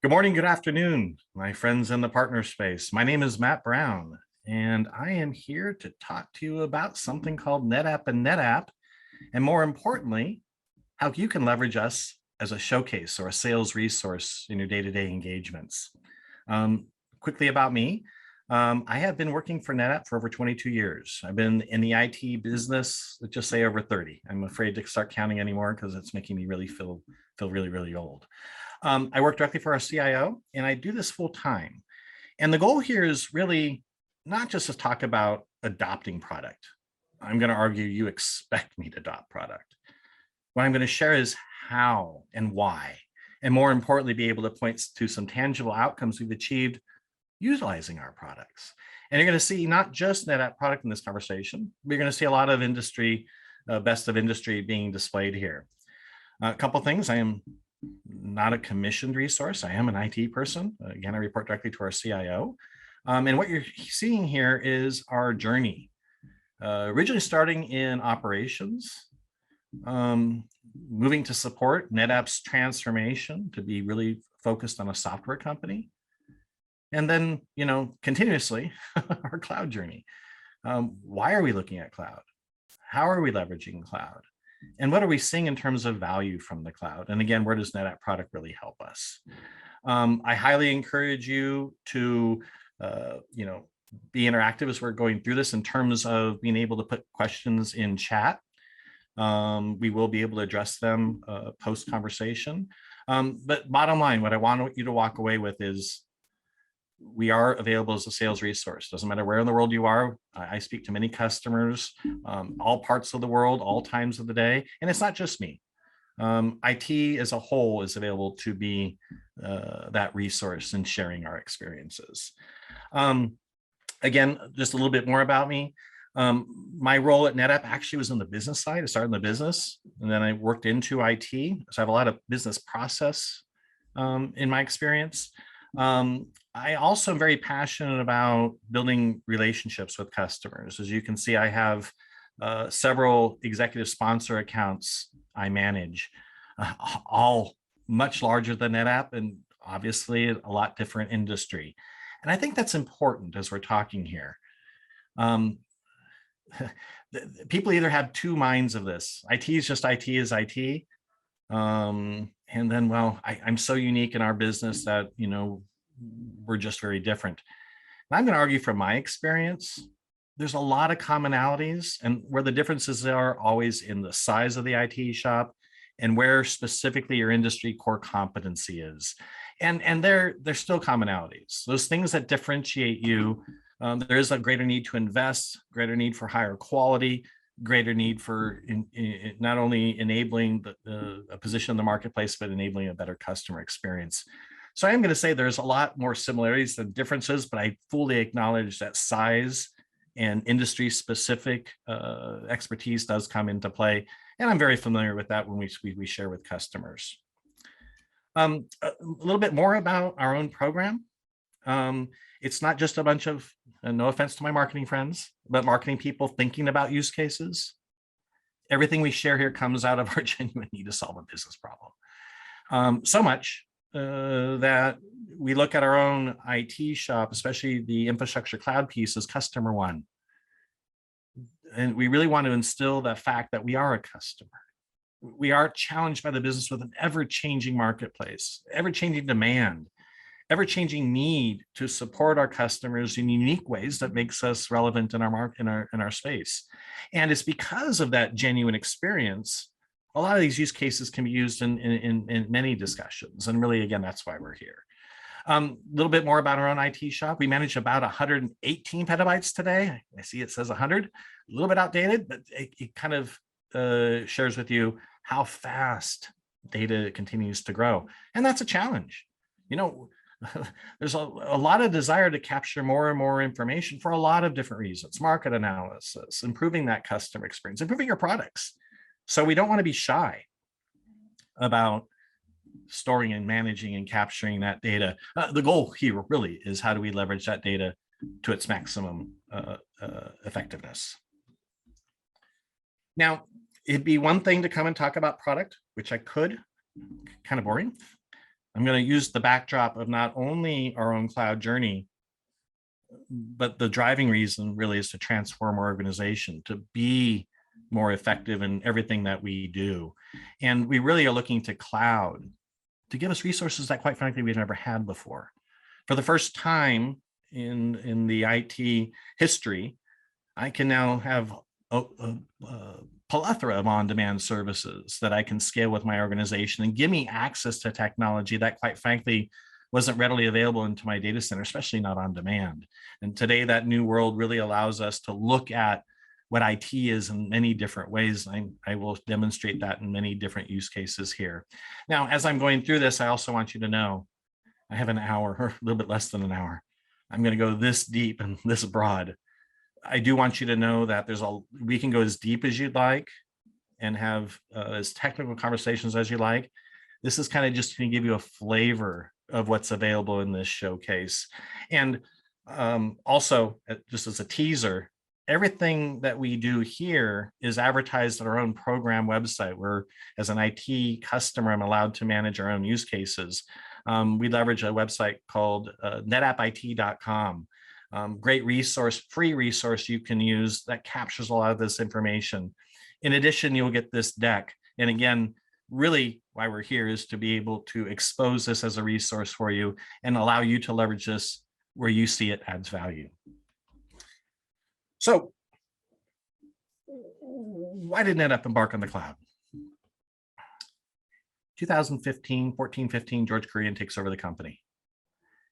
Good morning, good afternoon, my friends in the partner space. My name is Matt Brown, and I am here to talk to you about something called NetApp and NetApp, and more importantly, how you can leverage us as a showcase or a sales resource in your day-to-day engagements. Quickly about me, I have been working for NetApp for over 22 years. I've been in the IT business, let's just say over 30. I'm afraid to start counting anymore because it's making me really feel really old. I work directly for our CIO, and I do this full time. And the goal here is really not just to talk about adopting product. I'm going to argue you expect me to adopt product. What I'm going to share is how and why, and more importantly, be able to point to some tangible outcomes we've achieved utilizing our products. And you're going to see not just NetApp product in this conversation, we're going to see a lot of industry, best of industry being displayed here. A couple things. I am not a commissioned resource. I am an IT person. Again, I report directly to our CIO. And what you're seeing here is our journey. Originally starting in operations, moving to support NetApp's transformation to be really focused on a software company. And then, continuously our cloud journey. Why are we looking at cloud? How are we leveraging cloud? And what are we seeing in terms of value from the cloud? And again, where does NetApp product really help us? I highly encourage you to, be interactive as we're going through this in terms of being able to put questions in chat. We will be able to address them post conversation. But bottom line, what I want you to walk away with is we are available as a sales resource. Doesn't matter where in the world you are. I speak to many customers, all parts of the world, all times of the day. And it's not just me. IT as a whole is available to be that resource in sharing our experiences. Again, just a little bit more about me. My role at NetApp actually was in the business side. I started in the business, and then I worked into IT. So I have a lot of business process in my experience. I also am very passionate about building relationships with customers. As you can see, I have several executive sponsor accounts I manage, all much larger than NetApp and obviously a lot different industry. And I think that's important as we're talking here. People either have two minds of this. IT is just IT is IT. And then, well, I'm so unique in our business that, we're just very different. And I'm going to argue from my experience, there's a lot of commonalities, and where the differences are always in the size of the IT shop and where specifically your industry core competency is. And there's still commonalities. Those things that differentiate you, there is a greater need to invest, greater need for higher quality, greater need for not only enabling a position in the marketplace, but enabling a better customer experience. So I am going to say there's a lot more similarities than differences, but I fully acknowledge that size and industry specific expertise does come into play. And I'm very familiar with that when we share with customers. A little bit more about our own program. It's not just a bunch of, no offense to my marketing friends, but marketing people thinking about use cases. Everything we share here comes out of our genuine need to solve a business problem. So much that we look at our own IT shop, especially the infrastructure cloud piece, as customer one. And we really want to instill the fact that we are a customer. We are challenged by the business with an ever-changing marketplace, ever-changing demand, ever-changing need to support our customers in unique ways that makes us relevant in our space. And it's because of that genuine experience, a lot of these use cases can be used in many discussions. And really, again, that's why we're here. A little bit more about our own IT shop. We manage about 118 petabytes today. I see it says 100, a little bit outdated, but it kind of shares with you how fast data continues to grow. And that's a challenge. There's a lot of desire to capture more and more information for a lot of different reasons: market analysis, improving that customer experience, improving your products. So we don't want to be shy about storing and managing and capturing that data. The goal here really is, how do we leverage that data to its maximum effectiveness? Now, it'd be one thing to come and talk about product, which I could, kind of boring. I'm going to use the backdrop of not only our own cloud journey, but the driving reason really is to transform our organization, to be more effective in everything that we do. And we really are looking to cloud to give us resources that, quite frankly, we've never had before. For the first time in the IT history, I can now have a plethora of on-demand services that I can scale with my organization and give me access to technology that, quite frankly, wasn't readily available into my data center, especially not on demand. And today, that new world really allows us to look at what IT is in many different ways. I will demonstrate that in many different use cases here. Now, as I'm going through this, I also want you to know I have an hour, or a little bit less than an hour. I'm going to go this deep and this broad. I do want you to know that we can go as deep as you'd like and have as technical conversations as you like. This is kind of just going to give you a flavor of what's available in this showcase. And also, just as a teaser, everything that we do here is advertised on our own program website, where as an IT customer, I'm allowed to manage our own use cases. We leverage a website called NetAppIT.com. Great resource, free resource you can use that captures a lot of this information. In addition, you'll get this deck. And again, really why we're here is to be able to expose this as a resource for you and allow you to leverage this where you see it adds value. So why did NetApp embark on the cloud? 2015, 14, 15, George Kurian takes over the company.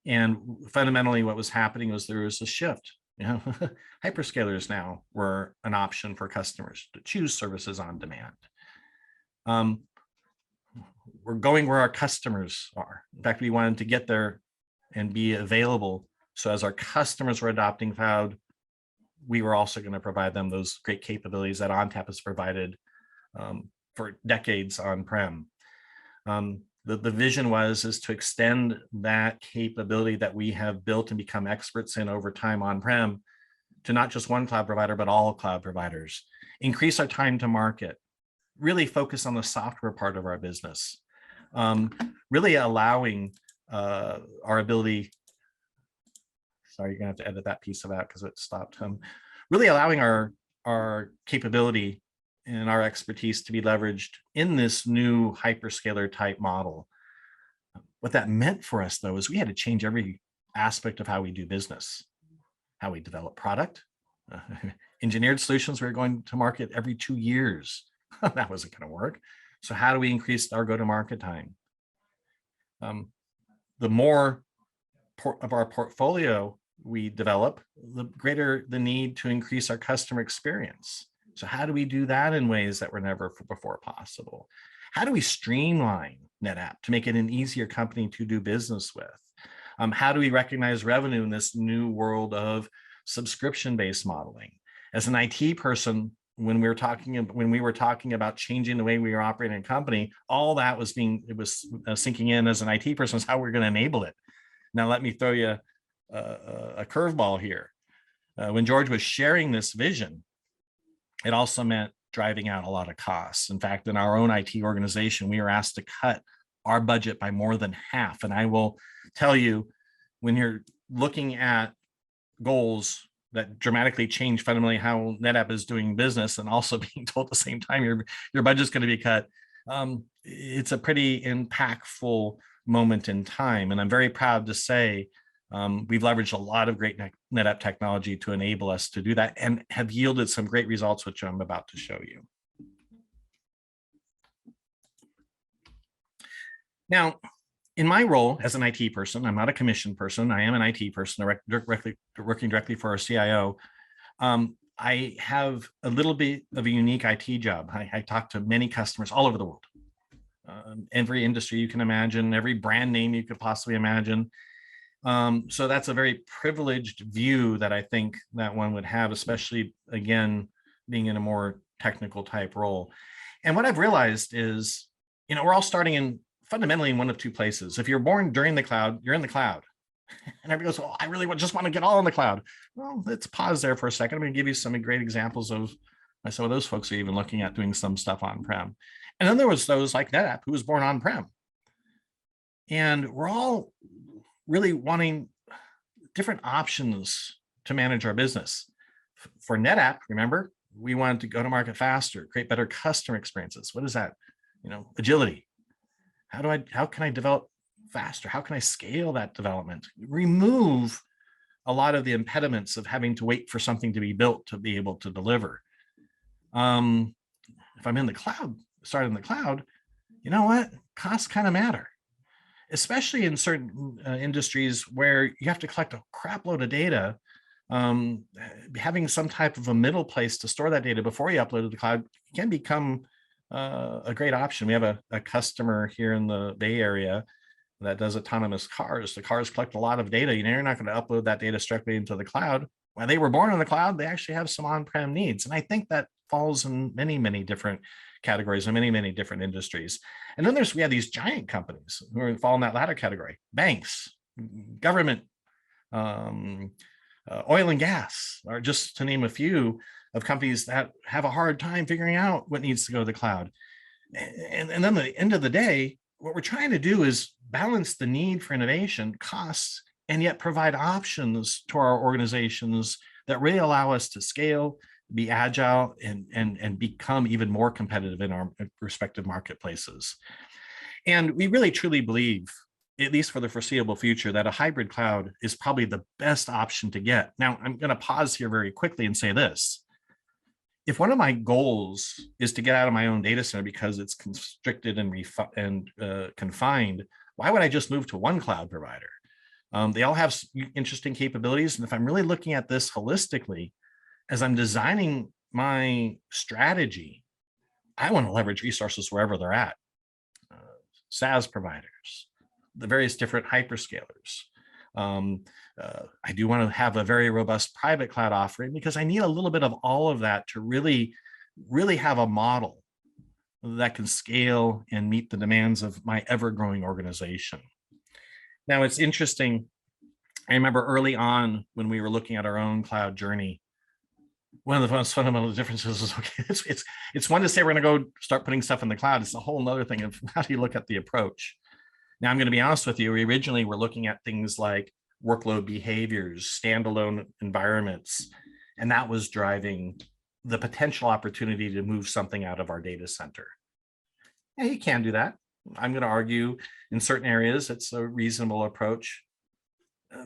And fundamentally what was happening was there was a shift. Hyperscalers now were an option for customers to choose services on demand. We're going where our customers are. In fact, we wanted to get there and be available. So as our customers were adopting cloud, we were also going to provide them those great capabilities that ONTAP has provided for decades on-prem. The vision is to extend that capability that we have built and become experts in over time on-prem to not just one cloud provider, but all cloud providers. Increase our time to market, really focus on the software part of our business, really allowing our ability, sorry, you're gonna have to edit that piece of that because it stopped, really allowing our capability and our expertise to be leveraged in this new hyperscaler type model. What that meant for us, though, is we had to change every aspect of how we do business, how we develop product, engineered solutions. We were going to market every 2 years. That wasn't going to work. So how do we increase our go-to-market time? The more of our portfolio we develop, the greater the need to increase our customer experience. So how do we do that in ways that were never before possible? How do we streamline NetApp to make it an easier company to do business with? How do we recognize revenue in this new world of subscription-based modeling? As an IT person, when we were talking about changing the way we were operating a company, all that was sinking in as an IT person is how we're going to enable it. Now let me throw you a curveball here. When George was sharing this vision, it also meant driving out a lot of costs. In fact, in our own IT organization, we were asked to cut our budget by more than half. And I will tell you, when you're looking at goals that dramatically change fundamentally how NetApp is doing business and also being told at the same time your budget's going to be cut, it's a pretty impactful moment in time. And I'm very proud to say we've leveraged a lot of great NetApp technology to enable us to do that and have yielded some great results, which I'm about to show you. Now, in my role as an IT person, I'm not a commissioned person. I am an IT person working directly for our CIO. I have a little bit of a unique IT job. I talk to many customers all over the world, every industry you can imagine, every brand name you could possibly imagine. So that's a very privileged view that I think that one would have, especially, again, being in a more technical type role. And what I've realized is, we're all starting in fundamentally in one of two places. If you're born during the cloud, you're in the cloud. And everybody goes, well, I really just want to get all in the cloud. Well, let's pause there for a second. I'm going to give you some great examples of some of those folks are even looking at doing some stuff on-prem. And then there was those like NetApp who was born on-prem. And we're all really wanting different options to manage our business. For NetApp, remember, we wanted to go to market faster, create better customer experiences. What is that? Agility. How can I develop faster? How can I scale that development? Remove a lot of the impediments of having to wait for something to be built to be able to deliver. If I'm in the cloud, started in the cloud, you know what? Costs kind of matter, especially in certain industries where you have to collect a crap load of data. Having some type of a middle place to store that data before you upload to the cloud can become a great option. We have a customer here in the Bay Area that does autonomous cars. The cars collect a lot of data. You're not going to upload that data directly into the cloud. While they were born in the cloud, they actually have some on-prem needs. And I think that falls in many, many different categories and many, many different industries. And then we have these giant companies who fall in that latter category: banks, government, oil and gas, or just to name a few of companies that have a hard time figuring out what needs to go to the cloud. And then at the end of the day, what we're trying to do is balance the need for innovation, costs, and yet provide options to our organizations that really allow us to scale, be agile, and become even more competitive in our respective marketplaces. And we really truly believe, at least for the foreseeable future, that a hybrid cloud is probably the best option to get. Now, I'm going to pause here very quickly and say this. If one of my goals is to get out of my own data center because it's constricted and confined, why would I just move to one cloud provider? They all have interesting capabilities. And if I'm really looking at this holistically, as I'm designing my strategy, I want to leverage resources wherever they're at. SaaS providers, the various different hyperscalers. I do want to have a very robust private cloud offering because I need a little bit of all of that to really, really have a model that can scale and meet the demands of my ever-growing organization. Now, it's interesting. I remember early on when we were looking at our own cloud journey, one of the most fundamental differences is, okay, it's one to say we're going to go start putting stuff in the cloud. It's a whole other thing of how do you look at the approach. Now, I'm going to be honest with you. We originally were looking at things like workload behaviors, standalone environments, and that was driving the potential opportunity to move something out of our data center. Yeah, you can do that. I'm going to argue in certain areas it's a reasonable approach,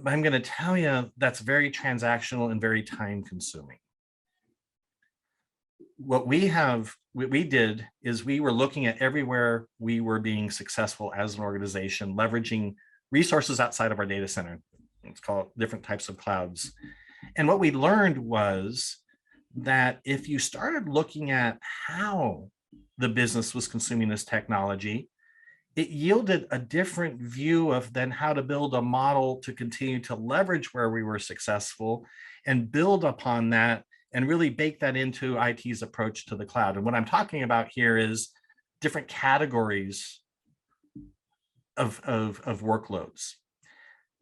but I'm going to tell you that's very transactional and very time consuming. What we did is we were looking at everywhere we were being successful as an organization, leveraging resources outside of our data center. Let's call it different types of clouds. And what we learned was that if you started looking at how the business was consuming this technology, it yielded a different view of then how to build a model to continue to leverage where we were successful and build upon that and really bake that into IT's approach to the cloud. And what I'm talking about here is different categories of workloads.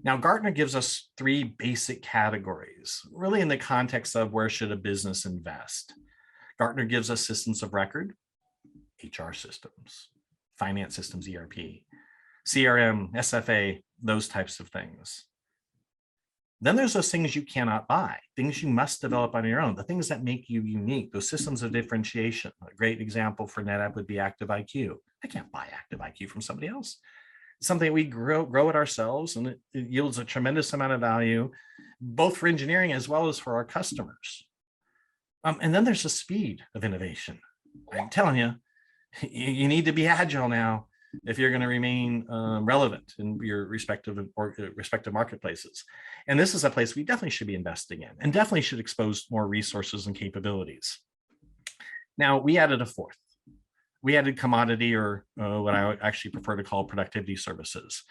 Now, Gartner gives us 3 basic categories, really in the context of where should a business invest. Gartner gives us systems of record, HR systems, finance systems, ERP, CRM, SFA, those types of things. Then there's those things you cannot buy, things you must develop on your own, the things that make you unique, those systems of differentiation. A great example for NetApp would be Active IQ. I can't buy Active IQ from somebody else. It's something we grow it ourselves, and it yields a tremendous amount of value, both for engineering as well as for our customers. And then there's the speed of innovation. I'm telling you, you need to be agile now if you're going to remain relevant in your respective marketplaces. And this is a place we definitely should be investing in and definitely should expose more resources and capabilities. Now, we added a 4th. We added commodity, or what I actually prefer to call productivity services.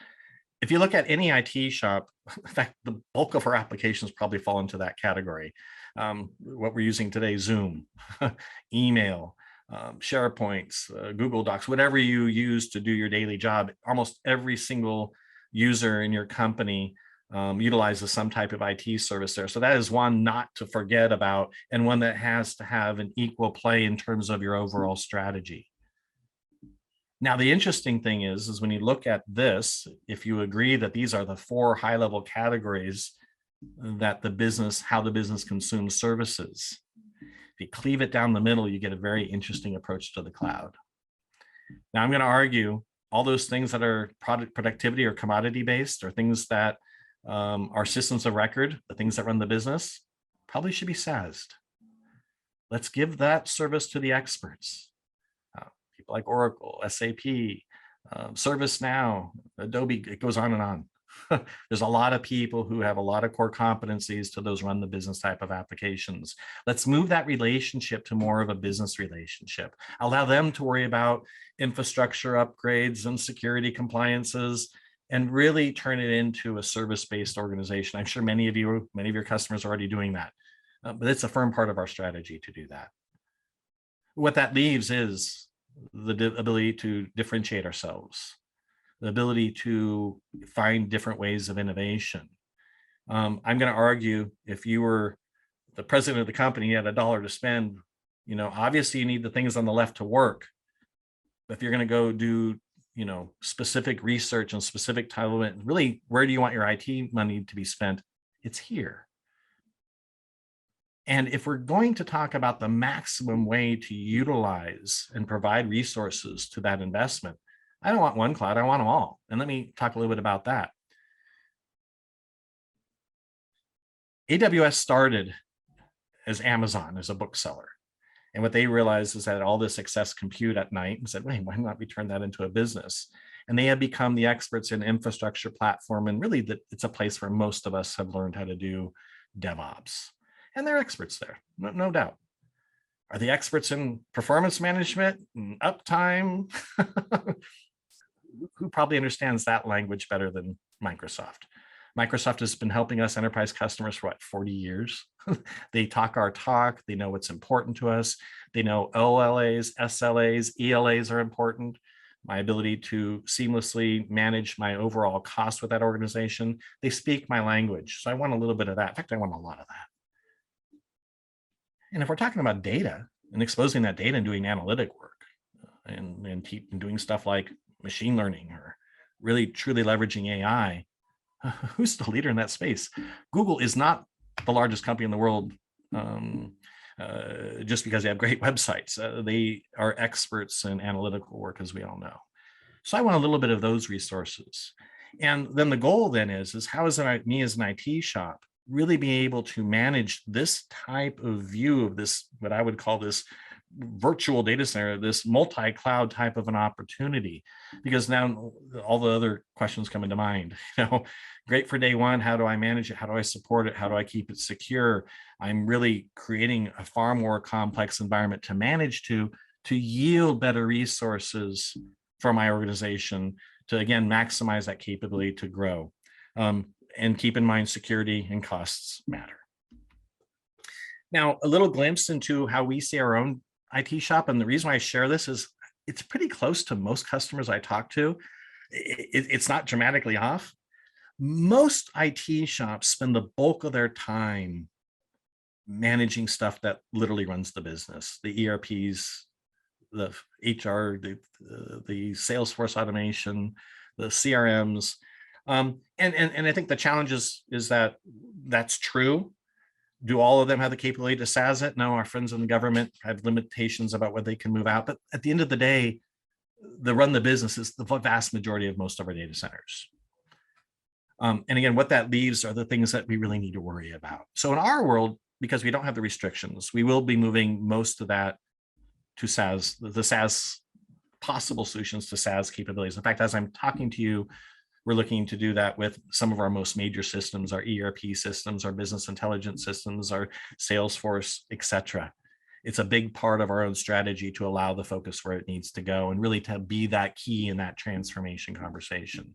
If you look at any IT shop, in fact, the bulk of our applications probably fall into that category. What we're using today, Zoom, email, SharePoints, Google Docs, whatever you use to do your daily job, almost every single user in your company utilizes some type of IT service there. So that is one not to forget about, and one that has to have an equal play in terms of your overall strategy. Now, the interesting thing is when you look at this, if you agree that these are the 4 high-level categories that how the business consumes services, if you cleave it down the middle, you get a very interesting approach to the cloud. Now, I'm going to argue all those things that are product productivity or commodity based, or things that are systems of record, the things that run the business, probably should be SaaS'd. Let's give that service to the experts. People like Oracle, SAP, ServiceNow, Adobe, it goes on and on. There's a lot of people who have a lot of core competencies to those run the business type of applications. Let's move that relationship to more of a business relationship. Allow them to worry about infrastructure upgrades and security compliances, and really turn it into a service-based organization. I'm sure many of your customers are already doing that, but it's a firm part of our strategy to do that. What that leaves is the ability to differentiate ourselves, the ability to find different ways of innovation. I'm going to argue, if you were the president of the company, you had $1 to spend, obviously you need the things on the left to work. But if you're going to go do, specific research and specific title, really, where do you want your IT money to be spent? It's here. And if we're going to talk about the maximum way to utilize and provide resources to that investment, I don't want one cloud, I want them all. And let me talk a little bit about that. AWS started as Amazon, as a bookseller. And what they realized is that all this excess compute at night, and said, wait, why not we turn that into a business? And they have become the experts in infrastructure platform. And really, it's a place where most of us have learned how to do DevOps. And they're experts there, no doubt. Are they experts in performance management and uptime? Who probably understands that language better than Microsoft? Microsoft has been helping us enterprise customers for 40 years. They talk our talk. They know what's important to us. They know OLAs, SLAs, ELAs are important. My ability to seamlessly manage my overall cost with that organization. They speak my language. So I want a little bit of that. In fact, I want a lot of that. And if we're talking about data and exposing that data and doing analytic work and doing stuff like machine learning, or really truly leveraging AI, who's the leader in that space? Google is not the largest company in the world just because they have great websites. They are experts in analytical work, as we all know. So I want a little bit of those resources. And then the goal then is how is me as an IT shop really be able to manage this type of view of this, what I would call this virtual data center, this multi-cloud type of an opportunity? Because now all the other questions come into mind. Great for day one. How do I manage it? How do I support it? How do I keep it secure? I'm really creating a far more complex environment to manage to yield better resources for my organization, to again maximize that capability to grow. And keep in mind, security and costs matter. Now, a little glimpse into how we see our own IT shop. And the reason why I share this is it's pretty close to most customers I talk to. It's not dramatically off. Most IT shops spend the bulk of their time managing stuff that literally runs the business, the ERPs, the HR, the Salesforce automation, the CRMs. And I think the challenge is that that's true. Do all of them have the capability to SaaS it? No, our friends in the government have limitations about what they can move out. But at the end of the day, the run the business is the vast majority of most of our data centers. And again, what that leaves are the things that we really need to worry about. So in our world, because we don't have the restrictions, we will be moving most of that to SaaS, the SaaS possible solutions to SaaS capabilities. In fact, as I'm talking to you, we're looking to do that with some of our most major systems, our ERP systems, our business intelligence systems, our Salesforce, et cetera. It's a big part of our own strategy to allow the focus where it needs to go and really to be that key in that transformation conversation.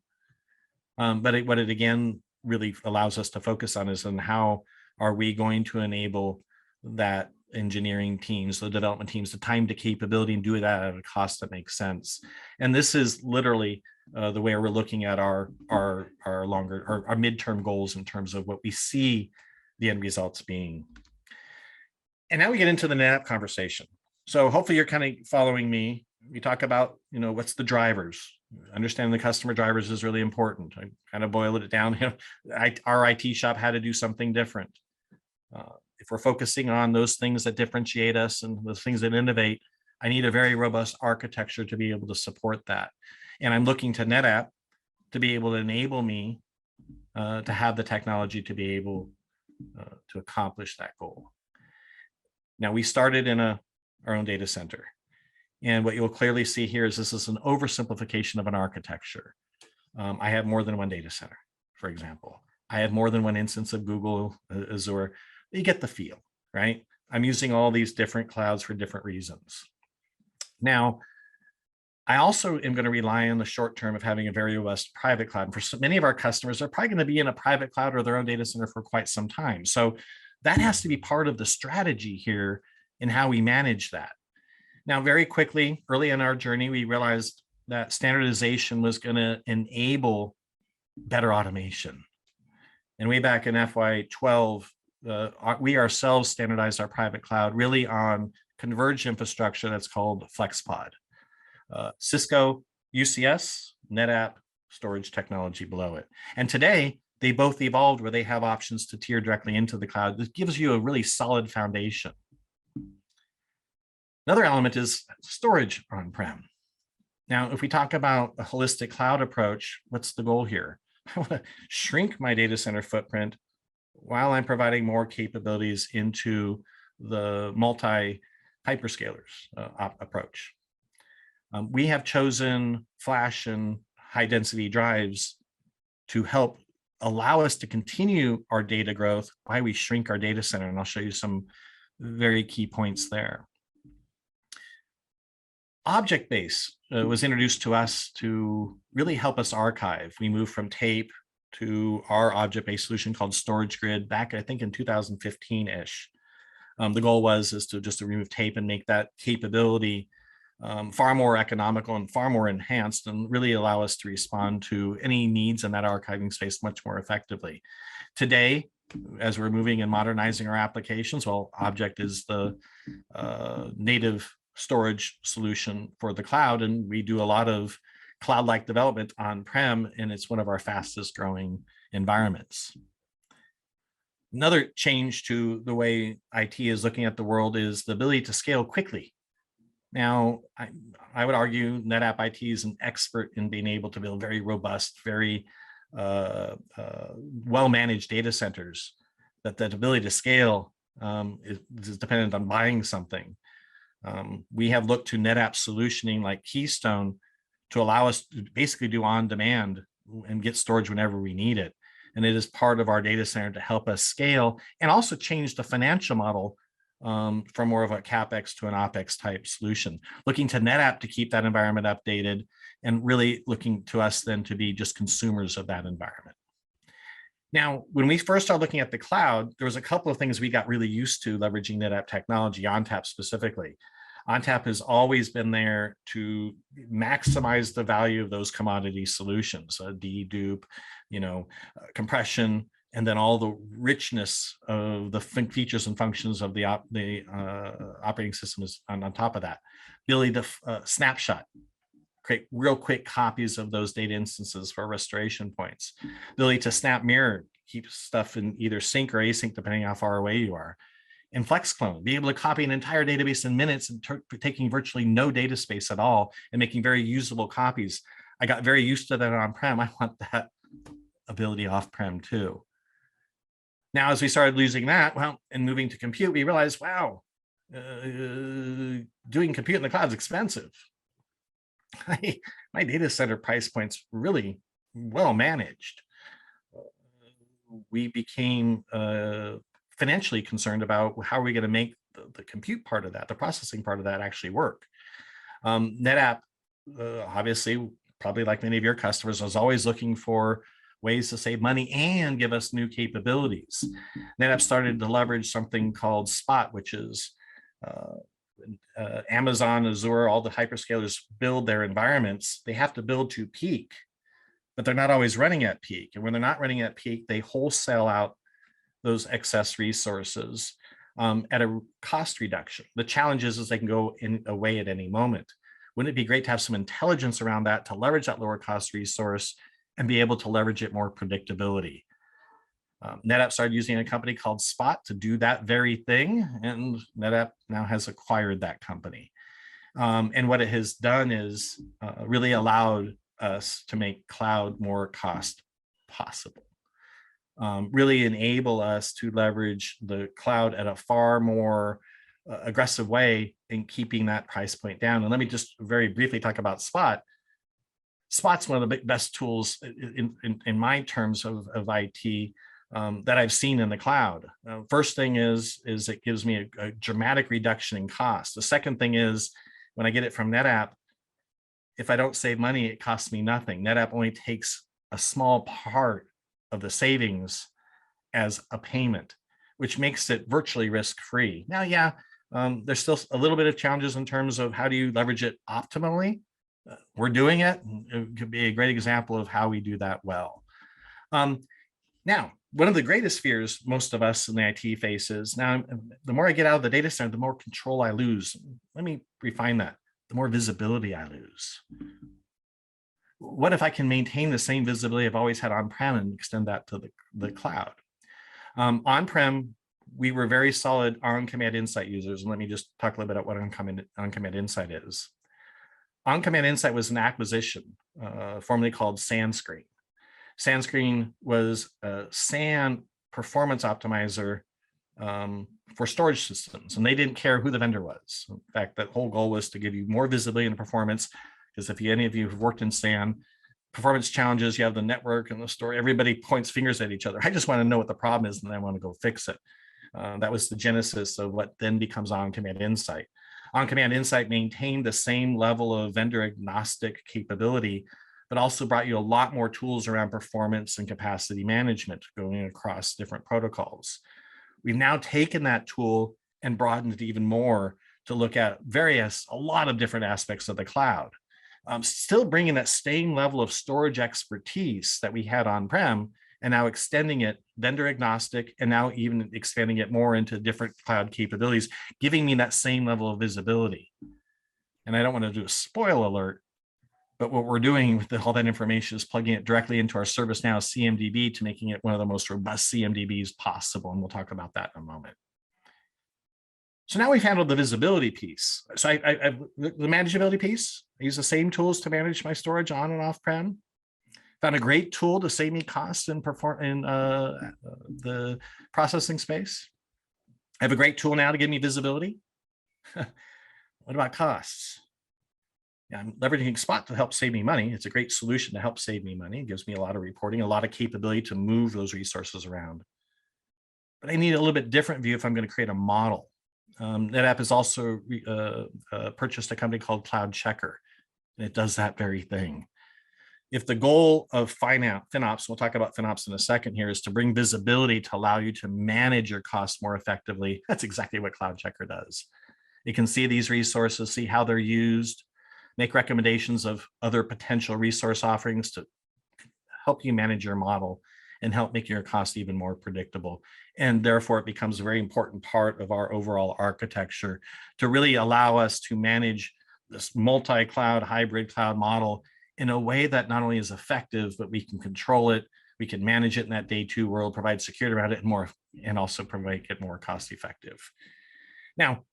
But what it again really allows us to focus on is on how are we going to enable that engineering teams, the development teams, the time to capability, and do that at a cost that makes sense. And this is literally the way we're looking at our midterm goals in terms of what we see the end results being. And now we get into the NetApp conversation. So hopefully you're kind of following me. We talk about, what's the drivers. Understanding the customer drivers is really important. I kind of boiled it down. Our IT shop had to do something different. If we're focusing on those things that differentiate us and the things that innovate, I need a very robust architecture to be able to support that. And I'm looking to NetApp to be able to enable me to have the technology to be able to accomplish that goal. Now, we started in our own data center. And what you'll clearly see here is this is an oversimplification of an architecture. I have more than one data center, for example. I have more than one instance of Google, Azure. You get the feel, right? I'm using all these different clouds for different reasons. Now, I also am going to rely on the short term of having a very robust private cloud. And for so many of our customers, they're probably going to be in a private cloud or their own data center for quite some time. So that has to be part of the strategy here in how we manage that. Now, very quickly, early in our journey, we realized that standardization was going to enable better automation. And way back in FY12, we ourselves standardized our private cloud really on converged infrastructure that's called FlexPod. Cisco, UCS, NetApp, storage technology below it. And today, they both evolved where they have options to tier directly into the cloud. This gives you a really solid foundation. Another element is storage on-prem. Now, if we talk about a holistic cloud approach, what's the goal here? I want to shrink my data center footprint while I'm providing more capabilities into the multi-hyperscalers approach. We have chosen flash and high-density drives to help allow us to continue our data growth while we shrink our data center, and I'll show you some very key points there. Object-based was introduced to us to really help us archive. We moved from tape to our object-based solution called Storage Grid back, I think, in 2015-ish. The goal is to remove tape and make that capability far more economical and far more enhanced, and really allow us to respond to any needs in that archiving space much more effectively. Today, as we're moving and modernizing our applications, well, object is the native storage solution for the cloud, and we do a lot of cloud-like development on-prem, and it's one of our fastest growing environments. Another change to the way IT is looking at the world is the ability to scale quickly. Now, I would argue NetApp IT is an expert in being able to build very robust, very well-managed data centers. That ability to scale is dependent on buying something. We have looked to NetApp solutioning like Keystone to allow us to basically do on demand and get storage whenever we need it. And it is part of our data center to help us scale and also change the financial model from more of a CapEx to an OpEx type solution. Looking to NetApp to keep that environment updated, and really looking to us then to be just consumers of that environment. Now, when we first started looking at the cloud, there was a couple of things we got really used to leveraging NetApp technology, ONTAP specifically. ONTAP has always been there to maximize the value of those commodity solutions, dedupe, compression, and then all the richness of the features and functions of the operating system is on top of that. Ability to snapshot, create real quick copies of those data instances for restoration points. Ability to snap mirror, keep stuff in either sync or async, depending how far away you are. And FlexClone, be able to copy an entire database in minutes and taking virtually no data space at all and making very usable copies. I got very used to that on-prem. I want that ability off-prem too. Now, as we started losing that, and moving to compute, we realized, wow, doing compute in the cloud is expensive. My data center price point's really well managed. We became financially concerned about how are we going to make the compute part of that, the processing part of that actually work. NetApp, obviously, probably like many of your customers, was always looking for ways to save money and give us new capabilities. NetApp started to leverage something called Spot, which is Amazon, Azure, all the hyperscalers build their environments. They have to build to peak, but they're not always running at peak. And when they're not running at peak, they wholesale out those excess resources at a cost reduction. The challenge is they can go away at any moment. Wouldn't it be great to have some intelligence around that to leverage that lower cost resource and be able to leverage it more predictability? NetApp started using a company called Spot to do that very thing, and NetApp now has acquired that company. And what it has done is really allowed us to make cloud more cost possible. Really enable us to leverage the cloud at a far more aggressive way in keeping that price point down. And let me just very briefly talk about Spot. Spot's one of the best tools in my terms of IT that I've seen in the cloud. First thing is it gives me a dramatic reduction in cost. The second thing is when I get it from NetApp, if I don't save money, it costs me nothing. NetApp only takes a small part of the savings as a payment, which makes it virtually risk-free. Now, yeah, there's still a little bit of challenges in terms of how do you leverage it optimally. We're doing it. It could be a great example of how we do that well. Now, one of the greatest fears most of us in the IT faces, now, the more I get out of the data center, the more control I lose. Let me refine that. The more visibility I lose. What if I can maintain the same visibility I've always had on-prem and extend that to the cloud? On-prem, we were very solid on-command insight users. And let me just talk a little bit about what on-command insight is. On-command insight was an acquisition, formerly called SandScreen. SandScreen was a SAN performance optimizer for storage systems, and they didn't care who the vendor was. In fact, that whole goal was to give you more visibility into performance, because if any of you have worked in SAN, performance challenges, you have the network and the story, everybody points fingers at each other. I just want to know what the problem is, and I want to go fix it. That was the genesis of what then becomes on-command insight. On-command insight maintained the same level of vendor agnostic capability, but also brought you a lot more tools around performance and capacity management going across different protocols. We've now taken that tool and broadened it even more to look at a lot of different aspects of the cloud. Still bringing that same level of storage expertise that we had on-prem, and now extending it vendor agnostic, and now even expanding it more into different cloud capabilities, giving me that same level of visibility. And I don't want to do a spoil alert, but what we're doing with all that information is plugging it directly into our ServiceNow CMDB to making it one of the most robust CMDBs possible. And we'll talk about that in a moment. So now we've handled the visibility piece. So the manageability piece, I use the same tools to manage my storage on and off-prem. Found a great tool to save me costs in the processing space. I have a great tool now to give me visibility. What about costs? Yeah, I'm leveraging Spot to help save me money. It's a great solution to help save me money. It gives me a lot of reporting, a lot of capability to move those resources around. But I need a little bit different view if I'm going to create a model. NetApp has also purchased a company called Cloud Checker, and it does that very thing. If the goal of FinOps, we'll talk about FinOps in a second here, is to bring visibility to allow you to manage your costs more effectively, that's exactly what Cloud Checker does. You can see these resources, see how they're used, make recommendations of other potential resource offerings to help you manage your model and help make your cost even more predictable. And therefore, it becomes a very important part of our overall architecture to really allow us to manage this multi-cloud, hybrid cloud model in a way that not only is effective, but we can control it, we can manage it in that day two world, provide security around it, and also make it more cost effective. Now,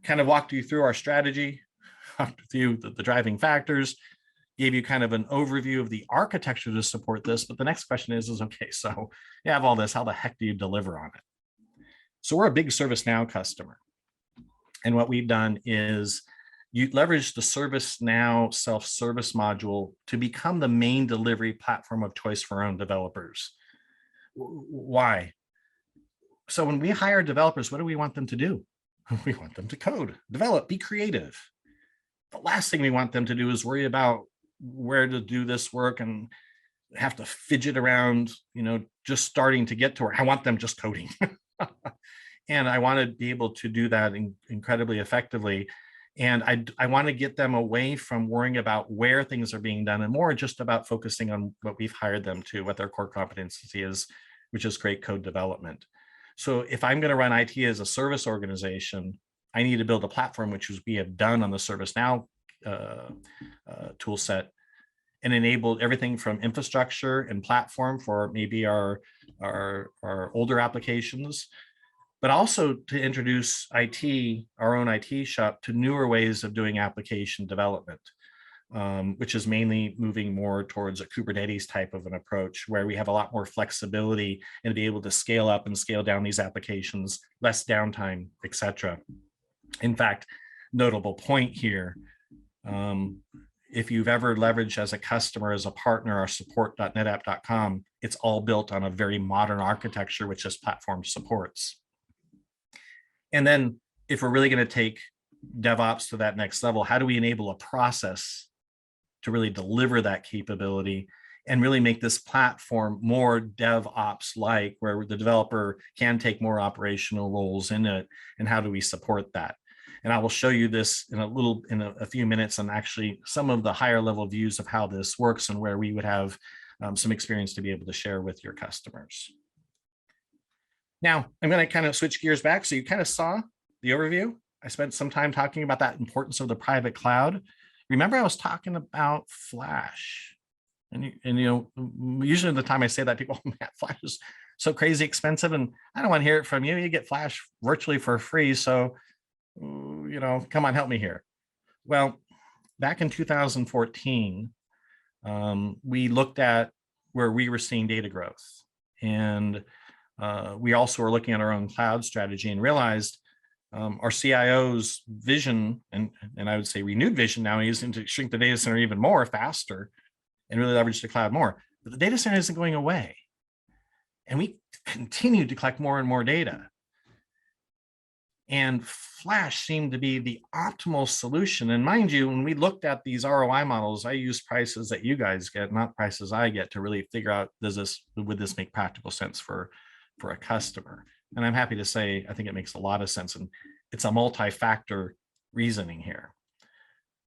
kind of walked you through our strategy, walked through the driving factors, gave you kind of an overview of the architecture to support this. But the next question is okay, so you have all this, how the heck do you deliver on it? So we're a big ServiceNow customer. And what we've done is you leverage the ServiceNow self-service module to become the main delivery platform of choice for our own developers. Why? So when we hire developers, what do we want them to do? We want them to code, develop, be creative. The last thing we want them to do is worry about where to do this work and have to fidget around, just starting to get to where I want them just coding. And I want to be able to do that incredibly effectively. And I want to get them away from worrying about where things are being done and more just about focusing on what we've hired them to, what their core competency is, which is great code development. So if I'm going to run IT as a service organization, I need to build a platform, which we have done on the ServiceNow tool set, and enabled everything from infrastructure and platform for maybe our older applications, but also to introduce IT, our own IT shop, to newer ways of doing application development, which is mainly moving more towards a Kubernetes type of an approach, where we have a lot more flexibility and be able to scale up and scale down these applications, less downtime, et cetera. In fact, notable point here, if you've ever leveraged as a customer, as a partner, our support.netapp.com, it's all built on a very modern architecture, which this platform supports. And then if we're really going to take DevOps to that next level, how do we enable a process to really deliver that capability and really make this platform more DevOps-like, where the developer can take more operational roles in it, and how do we support that? And I will show you this in a few minutes, and actually some of the higher level views of how this works and where we would have some experience to be able to share with your customers. Now, I'm going to kind of switch gears back. So you kind of saw the overview. I spent some time talking about that importance of the private cloud. Remember, I was talking about Flash. And you know, usually the time I say that, people, oh, man, Flash is so crazy expensive, and I don't want to hear it from you. You get Flash virtually for free. So, you know, come on, help me here. Well, back in 2014, we looked at where we were seeing data growth. And we also were looking at our own cloud strategy and realized our CIO's vision, and I would say renewed vision now, is to shrink the data center even more faster and really leverage the cloud more. But the data center isn't going away. And we continue to collect more and more data. And Flash seemed to be the optimal solution. And mind you, when we looked at these ROI models, I use prices that you guys get, not prices I get, to really figure out, would this make practical sense for a customer? And I'm happy to say, I think it makes a lot of sense. And it's a multi-factor reasoning here.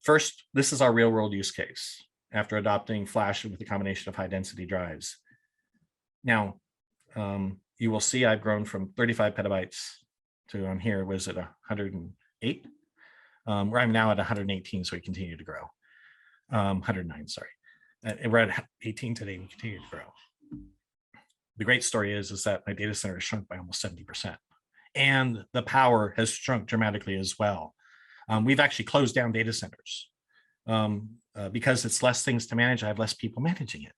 First, this is our real world use case after adopting Flash with a combination of high density drives. Now, you will see I've grown from 35 petabytes to, on here, was it 108? Where I'm now at 118, so we continue to grow. 109, sorry. We're at 18 today, we continue to grow. The great story is that my data center has shrunk by almost 70%. And the power has shrunk dramatically as well. We've actually closed down data centers because it's less things to manage. I have less people managing it.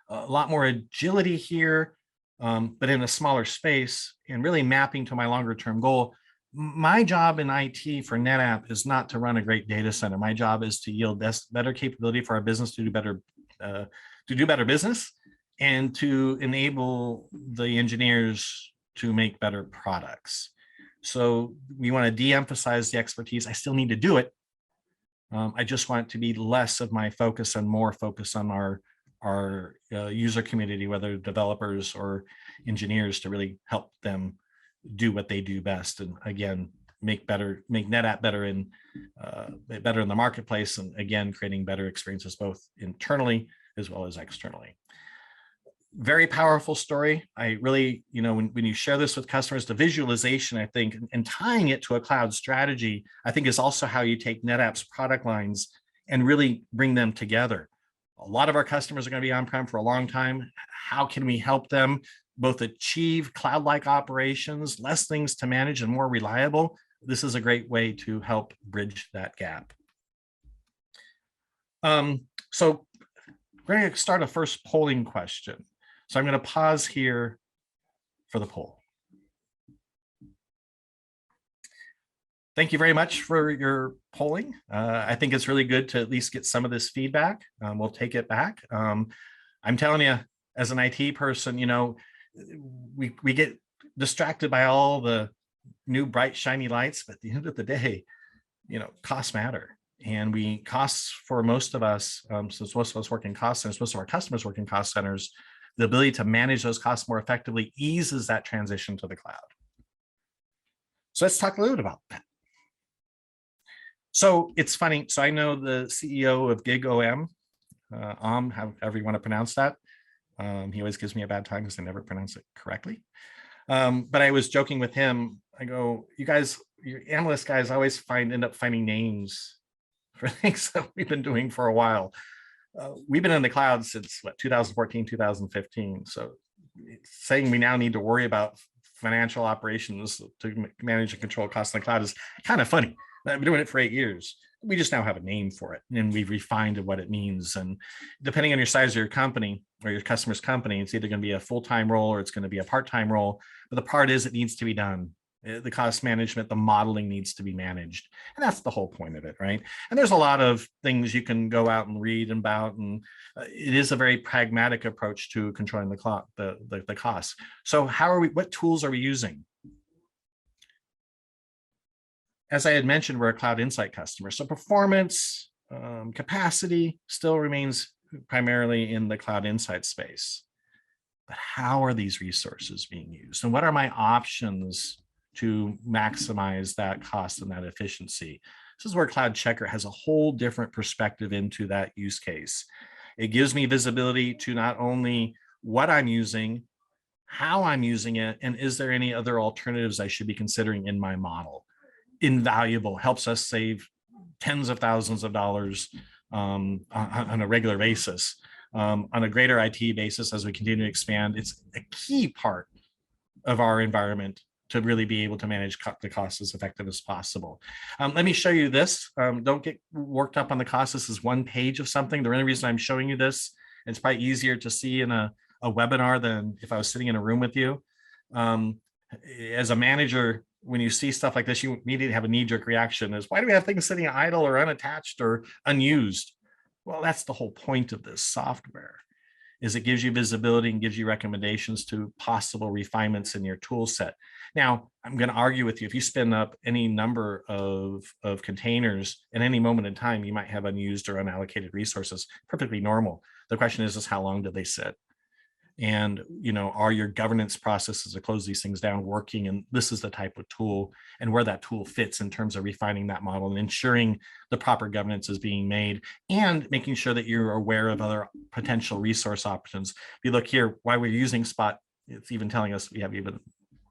A lot more agility here, but in a smaller space, and really mapping to my longer term goal. My job in IT for NetApp is not to run a great data center. My job is to yield better capability for our business to do better business, and to enable the engineers to make better products. So we want to de-emphasize the expertise. I still need to do it. I just want it to be less of my focus and more focus on our user community, whether developers or engineers, to really help them do what they do best. And again, make NetApp better in the marketplace, and again, creating better experiences both internally as well as externally. Very powerful story. I really, you know, when you share this with customers, the visualization, I think, and tying it to a cloud strategy, I think, is also how you take NetApp's product lines and really bring them together. A lot of our customers are going to be on-prem for a long time. How can we help them both achieve cloud-like operations, less things to manage, and more reliable? This is a great way to help bridge that gap. So we're going to start a first polling question. So I'm going to pause here for the poll. Thank you very much for your polling. I think it's really good to at least get some of this feedback. We'll take it back. I'm telling you, as an IT person, you know, we get distracted by all the new bright, shiny lights, but at the end of the day, you know, costs matter. And costs for most of us, since most of us work in cost centers, most of our customers work in cost centers, the ability to manage those costs more effectively eases that transition to the cloud. So let's talk a little bit about that. So it's funny. So I know the CEO of GigOM, however you want to pronounce that. He always gives me a bad time because I never pronounce it correctly. But I was joking with him. I go, you guys, your analyst guys always end up finding names for things that we've been doing for a while. We've been in the cloud since what, 2014, 2015. So saying we now need to worry about financial operations to manage and control costs in the cloud is kind of funny. I've been doing it for 8 years. We just now have a name for it, and we've refined what it means. And depending on your size of your company or your customer's company, it's either going to be a full-time role or it's going to be a part-time role. But the part is, it needs to be done. The cost management, the modeling needs to be managed. And that's the whole point of it, right? And there's a lot of things you can go out and read about. And it is a very pragmatic approach to controlling the costs. So what tools are we using? As I had mentioned, we're a Cloud Insight customer. So performance, capacity still remains primarily in the Cloud Insight space. But how are these resources being used? And what are my options to maximize that cost and that efficiency? This is where Cloud Checker has a whole different perspective into that use case. It gives me visibility to not only what I'm using, how I'm using it, and is there any other alternatives I should be considering in my model. Invaluable, helps us save tens of thousands of dollars on a regular basis. On a greater IT basis, as we continue to expand, it's a key part of our environment to really be able to manage the costs as effective as possible. Let me show you this. Don't get worked up on the cost. This is one page of something. The only reason I'm showing you this, it's probably easier to see in a webinar than if I was sitting in a room with you. As a manager, when you see stuff like this, you immediately have a knee-jerk reaction is, why do we have things sitting idle or unattached or unused? Well, that's the whole point of this software, is it gives you visibility and gives you recommendations to possible refinements in your tool set. Now, I'm going to argue with you, if you spin up any number of containers at any moment in time, you might have unused or unallocated resources, perfectly normal. The question is how long do they sit? And, are your governance processes to close these things down working? And this is the type of tool and where that tool fits in terms of refining that model and ensuring the proper governance is being made and making sure that you're aware of other potential resource options. If you look here, why we're using Spot, it's even telling us we have even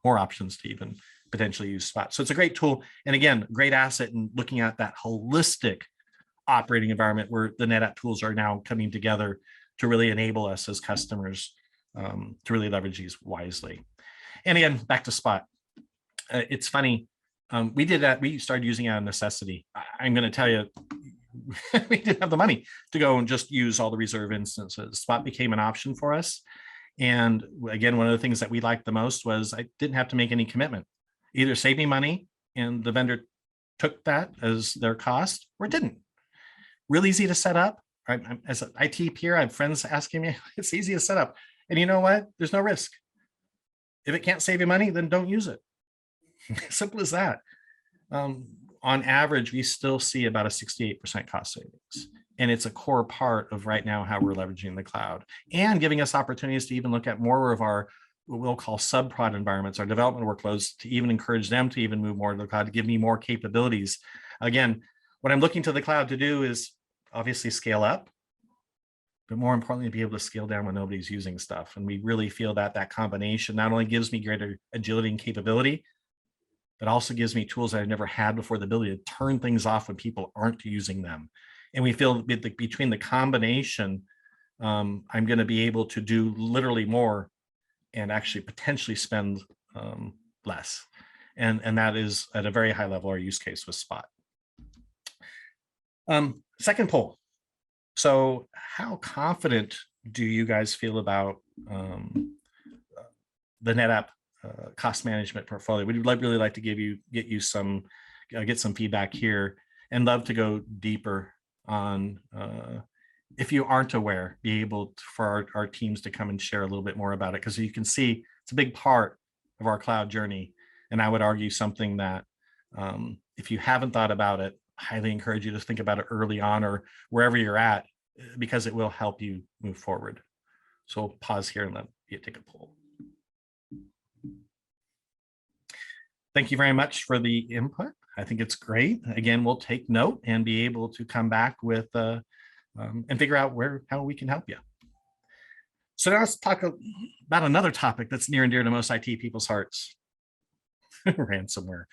more options to even potentially use Spot. So it's a great tool. And again, great asset in looking at that holistic operating environment where the NetApp tools are now coming together to really enable us as customers to really leverage these wisely. And again, back to Spot. It's funny. We started using it out of necessity. I'm going to tell you, we didn't have the money to go and just use all the reserve instances. Spot became an option for us. And again, one of the things that we liked the most was I didn't have to make any commitment. Either save me money and the vendor took that as their cost, or didn't. Real easy to set up. Right? As an IT peer, I have friends asking me, it's easy to set up. And you know what? There's no risk. If it can't save you money, then don't use it. Simple as that. On average, we still see about a 68% cost savings. And it's a core part of right now how we're leveraging the cloud and giving us opportunities to even look at more of our, what we'll call sub-prod environments, our development workloads, to even encourage them to even move more to the cloud, to give me more capabilities. Again, what I'm looking to the cloud to do is obviously scale up, but more importantly, be able to scale down when nobody's using stuff. And we really feel that that combination not only gives me greater agility and capability, but also gives me tools that I've never had before, the ability to turn things off when people aren't using them. And we feel between the combination, I'm going to be able to do literally more and actually potentially spend less. And that is at a very high level our use case with Spot. Second poll. So how confident do you guys feel about the NetApp cost management portfolio? We'd really like to get some feedback here, and love to go deeper on, if you aren't aware, be able for our teams to come and share a little bit more about it, because you can see it's a big part of our cloud journey. And I would argue something that if you haven't thought about it, highly encourage you to think about it early on or wherever you're at, because it will help you move forward. So we'll pause here and let you take a poll. Thank you very much for the input. I think it's great. Again, we'll take note and be able to come back with and figure out how we can help you. So now let's talk about another topic that's near and dear to most IT people's hearts. Ransomware.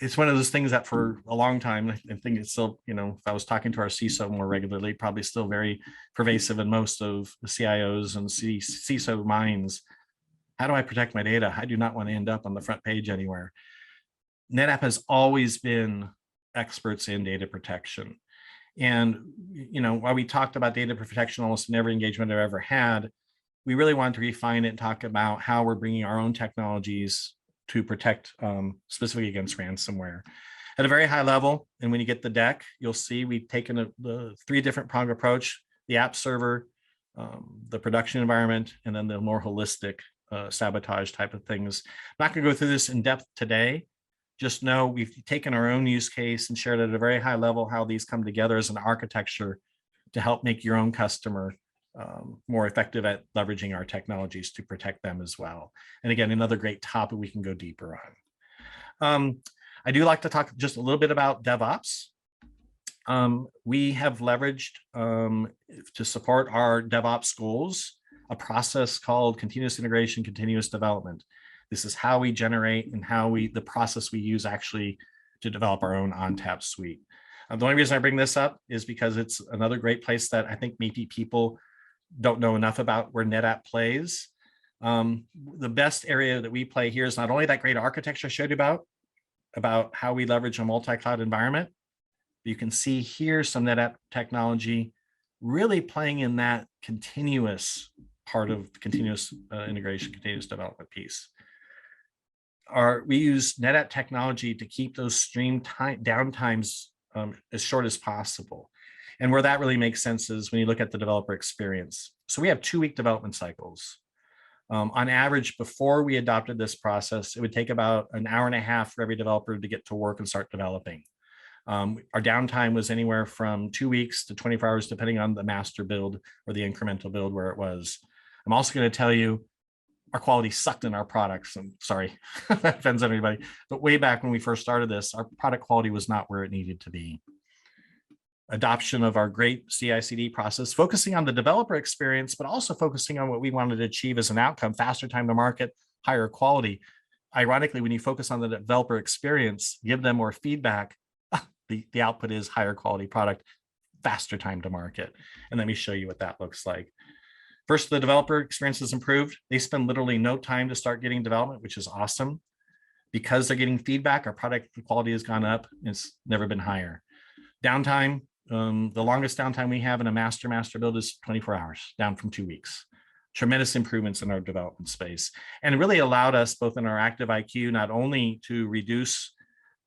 it's one of those things that for a long time, I think it's still, if I was talking to our CISO more regularly, probably still very pervasive in most of the CIOs and CISO minds. How do I protect my data? I do not want to end up on the front page anywhere. NetApp has always been experts in data protection. And, while we talked about data protection almost in every engagement I've ever had, we really wanted to refine it and talk about how we're bringing our own technologies to protect specifically against ransomware at a very high level. And when you get the deck, you'll see we've taken the 3 different prong approach: the app server, the production environment, and then the more holistic sabotage type of things. I'm not going to go through this in depth today. Just know we've taken our own use case and shared at a very high level how these come together as an architecture to help make your own customer more effective at leveraging our technologies to protect them as well. And again, another great topic we can go deeper on. I do like to talk just a little bit about DevOps. We have leveraged to support our DevOps goals a process called continuous integration, continuous development. This is how we generate and the process we use actually to develop our own ONTAP suite. The only reason I bring this up is because it's another great place that I think maybe people don't know enough about where NetApp plays. The best area that we play here is not only that great architecture I showed you about how we leverage a multi-cloud environment. You can see here some NetApp technology really playing in that continuous part of continuous integration, continuous development piece. We use NetApp technology to keep those stream downtimes as short as possible. And where that really makes sense is when you look at the developer experience. So we have 2-week development cycles. On average, before we adopted this process, it would take about an hour and a half for every developer to get to work and start developing. Our downtime was anywhere from 2 weeks to 24 hours, depending on the master build or the incremental build where it was. I'm also going to tell you, our quality sucked in our products. I'm sorry, that offends everybody. But way back when we first started this, our product quality was not where it needed to be. Adoption of our great CI/CD process, focusing on the developer experience, but also focusing on what we wanted to achieve as an outcome: faster time to market, higher quality. Ironically, when you focus on the developer experience, give them more feedback, the output is higher quality product, faster time to market. And let me show you what that looks like. First, the developer experience is improved. They spend literally no time to start getting development, which is awesome. Because they're getting feedback, our product quality has gone up. It's never been higher. Downtime, the longest downtime we have in a master build is 24 hours, down from 2 weeks. Tremendous improvements in our development space. And it really allowed us, both in our Active IQ, not only to reduce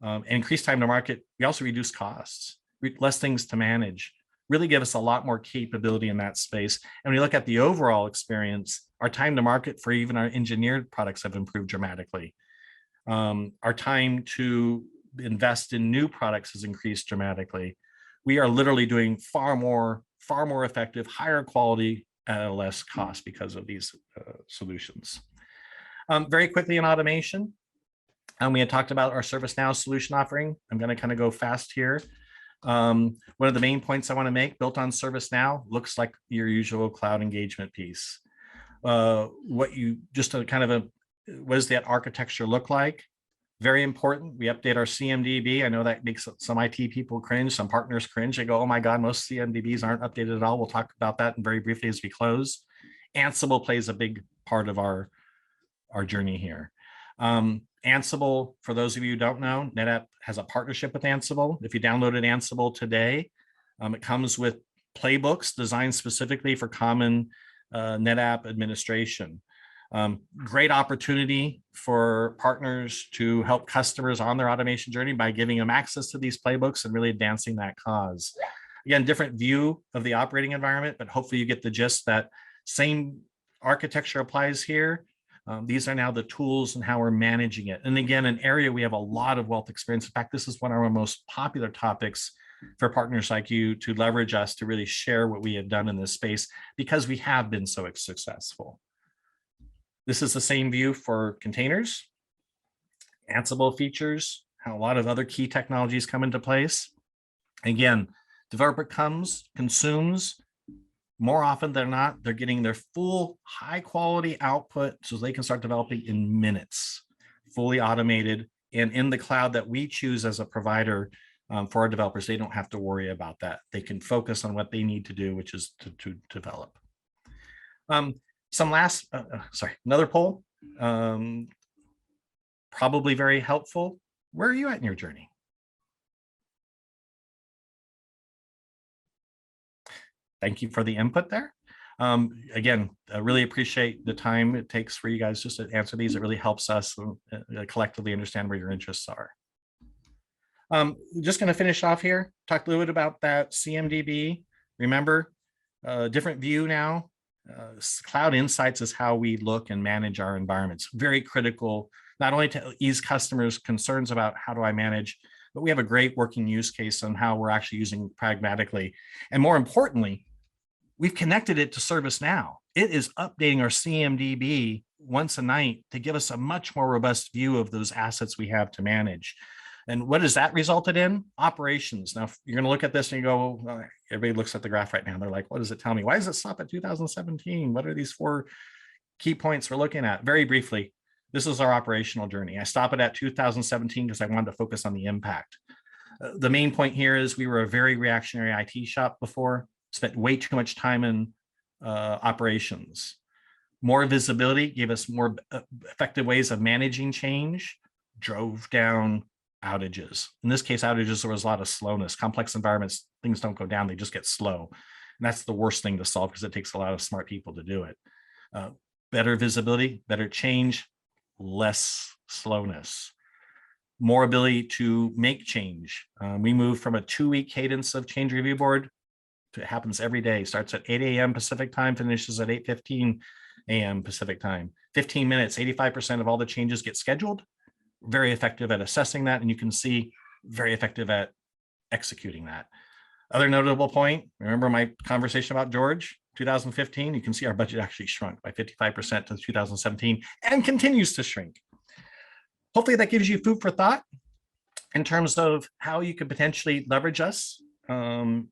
and increase time to market, we also reduce costs, less things to manage, really give us a lot more capability in that space. And when you look at the overall experience, our time to market for even our engineered products have improved dramatically. Our time to invest in new products has increased dramatically. We are literally doing far more effective, higher quality at a less cost because of these solutions. Very quickly in automation, we had talked about our ServiceNow solution offering. I'm going to kind of go fast here. One of the main points I want to make, built on ServiceNow, looks like your usual cloud engagement piece. What does that architecture look like? Very important. We update our CMDB. I know that makes some IT people cringe, some partners cringe. They go, oh my God, most CMDBs aren't updated at all. We'll talk about that very briefly as we close. Ansible plays a big part of our journey here. Ansible, for those of you who don't know, NetApp has a partnership with Ansible. If you downloaded Ansible today, it comes with playbooks designed specifically for common NetApp administration. Great opportunity for partners to help customers on their automation journey by giving them access to these playbooks and really advancing that cause. Again, different view of the operating environment, but hopefully you get the gist that same architecture applies here. These are now the tools and how we're managing it. And again, an area we have a lot of wealth experience. In fact, this is one of our most popular topics for partners like you to leverage us to really share what we have done in this space because we have been so successful. This is the same view for containers, Ansible features, how a lot of other key technologies come into place. Again, developer consumes, more often than not, they're getting their full high quality output so they can start developing in minutes, fully automated And in the cloud that we choose as a provider for our developers, they don't have to worry about that. They can focus on what they need to do, which is to develop. Another poll, probably very helpful. Where are you at in your journey? Thank you for the input there. Again, I really appreciate the time it takes for you guys just to answer these. It really helps us collectively understand where your interests are. Just going to finish off here, talk a little bit about that CMDB. Remember, different view now. Cloud Insights is how we look and manage our environments. Very critical, not only to ease customers' concerns about how do I manage, but we have a great working use case on how we're actually using pragmatically. And more importantly, we've connected it to ServiceNow. It is updating our CMDB once a night to give us a much more robust view of those assets we have to manage. And what has that resulted in? Operations. Now, you're going to look at this and you go, well, everybody looks at the graph right now. They're like, what does it tell me? Why does it stop at 2017? What are these 4 key points we're looking at? Very briefly, this is our operational journey. I stop it at 2017 because I wanted to focus on the impact. The main point here is we were a very reactionary IT shop before, spent way too much time in operations. More visibility gave us more effective ways of managing change, drove down outages. In this case, outages, there was a lot of slowness. Complex environments, things don't go down, they just get slow. And that's the worst thing to solve because it takes a lot of smart people to do it. Better visibility, better change, less slowness. More ability to make change. We moved from a 2-week cadence of change review board to it happens every day. Starts at 8 a.m. Pacific time, finishes at 8:15 a.m. Pacific time. 15 minutes, 85% of all the changes get scheduled. Very effective at assessing that, and you can see very effective at executing that. Other notable point, remember my conversation about George, 2015, you can see our budget actually shrunk by 55% to 2017 and continues to shrink. Hopefully that gives you food for thought in terms of how you could potentially leverage us in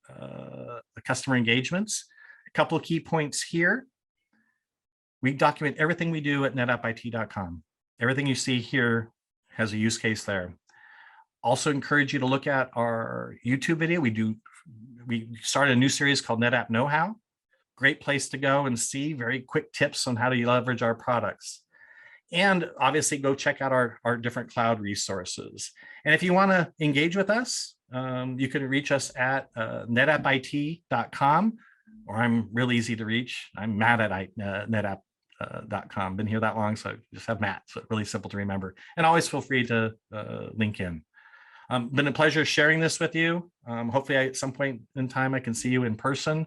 the customer engagements. A couple of key points here. We document everything we do at netappit.com. Everything you see here has a use case there. Also encourage you to look at our YouTube video. We started a new series called NetApp Know-How. Great place to go and see very quick tips on how to leverage our products. And obviously go check out our different cloud resources. And if you want to engage with us, you can reach us at netappit.com, or I'm real easy to reach. I'm Matt at NetApp.com. Been here that long, so I just have Matt. So really simple to remember. And always feel free to link in. Been a pleasure sharing this with you. Hopefully at some point in time I can see you in person.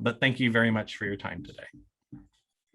But thank you very much for your time today.